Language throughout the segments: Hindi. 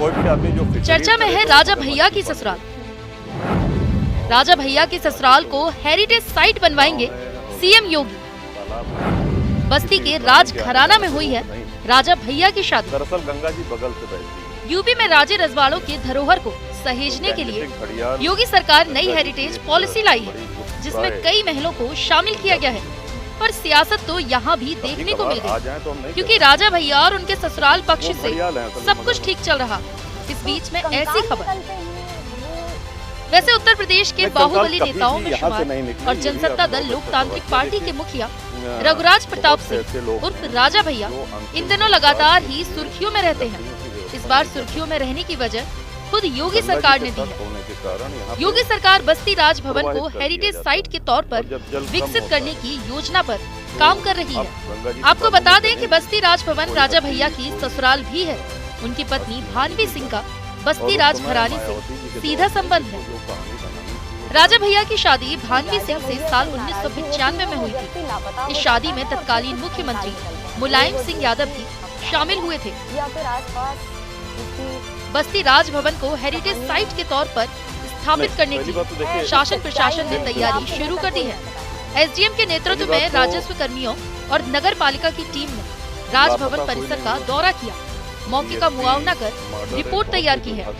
कोई भी आदमी जो चर्चा में है राजा भैया की ससुराल। राजा भैया की ससुराल को हेरिटेज साइट बनवाएंगे सीएम योगी। बस्ती के राज घराना में हुई है राजा भैया की शादी। दरअसल गंगा जी बगल से बहती है। यूपी में राजे रजवाड़ों के धरोहर को सहेजने के लिए योगी सरकार नई हेरिटेज पॉलिसी लाई है, जिसमें कई महलों को शामिल किया गया है। पर सियासत तो यहाँ भी देखने को मिल गई, क्योंकि राजा भैया और उनके ससुराल पक्ष से सब कुछ ठीक चल रहा। इस बीच में ऐसी खबर, वैसे उत्तर प्रदेश के बाहुबली नेताओं में शुमार और जनसत्ता दल लोकतांत्रिक पार्टी के मुखिया रघुराज प्रताप सिंह उर्फ राजा भैया इन दिनों लगातार ही सुर्खियों में रहते हैं। इस बार सुर्खियों में रहने की वजह खुद योगी सरकार ने दी है। योगी सरकार बस्ती राज भवन को हेरिटेज साइट के तौर पर विकसित करने की योजना पर काम कर रही है। आपको बता दें कि बस्ती राज भवन राजा भैया की ससुराल भी है। उनकी पत्नी भानवी सिंह का बस्ती राज घराने से सीधा संबंध है। राजा भैया की शादी भानवी सिंह से साल 1995 में हुई थी। इस शादी में तत्कालीन मुख्यमंत्री मुलायम सिंह यादव भी शामिल हुए थे। बस्ती राज भवन को हेरिटेज साइट के तौर पर स्थापित करने की शासन प्रशासन ने तैयारी शुरू कर दी है। एसडीएम के नेतृत्व में राजस्व कर्मियों और नगर पालिका की टीम ने राजभवन परिसर का दौरा किया, मौके का मुआयना कर रिपोर्ट तैयार की है।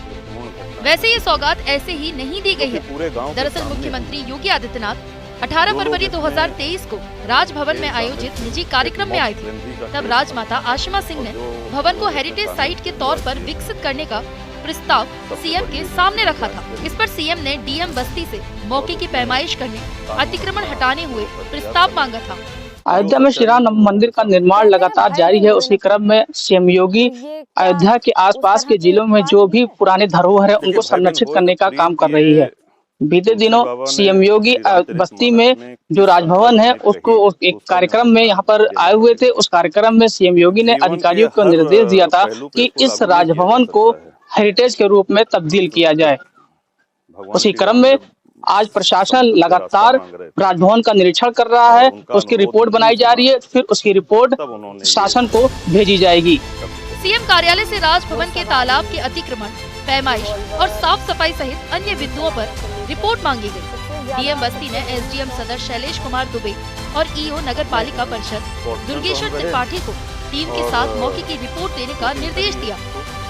वैसे ये सौगात ऐसे ही नहीं दी गई है। दरअसल मुख्यमंत्री योगी आदित्यनाथ 18 फरवरी 2023 को राजभवन में आयोजित निजी कार्यक्रम में आए थे। तब राजमाता आशिमा सिंह ने भवन को हेरिटेज साइट के तौर पर विकसित करने का प्रस्ताव सीएम के सामने रखा था। इस पर सीएम ने डीएम बस्ती से मौके की पैमाइश करने, अतिक्रमण हटाने हुए प्रस्ताव मांगा था। अयोध्या में श्री राम मंदिर का निर्माण लगातार जारी है। उसी क्रम में सीएम योगी अयोध्या के आसपास के जिलों में जो भी पुराने धरोहर है उनको संरक्षित करने का काम कर रही है। बीते दिनों सीएम योगी बस्ती में जो राजभवन है उसको एक कार्यक्रम में यहाँ पर आए हुए थे। उस कार्यक्रम में सीएम योगी ने अधिकारियों को निर्देश दिया था कि इस राजभवन को हेरिटेज के रूप में तब्दील किया जाए। उसी क्रम में आज प्रशासन लगातार राजभवन का निरीक्षण कर रहा है, उसकी रिपोर्ट बनाई जा रही है, फिर उसकी रिपोर्ट शासन को भेजी जाएगी। सीएम कार्यालय से राजभवन के तालाब के अतिक्रमण, पैमाइश और साफ सफाई सहित अन्य बिंदुओं पर रिपोर्ट मांगी गई। डीएम बस्ती ने एसडीएम सदर शैलेश कुमार दुबे और ईओ नगर पालिका परिषद दुर्गेश्वर त्रिपाठी को टीम के साथ मौके की रिपोर्ट देने का निर्देश दिया।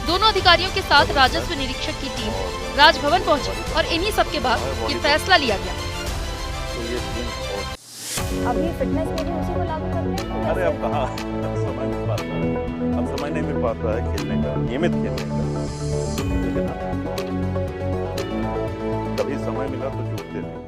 दोनों अधिकारियों के साथ राजस्व निरीक्षक की टीम राजभवन पहुंची और इन्हीं सब के बाद ये फैसला लिया गया। अभी फिटनेस में भी उसी को लागू कर रहे हैं। अरे अब कहाँ समय मिल पाता है, अब समय नहीं मिल पाता है खेलने का, नियमित खेलने का। कभी समय मिला तो छूटते नहीं।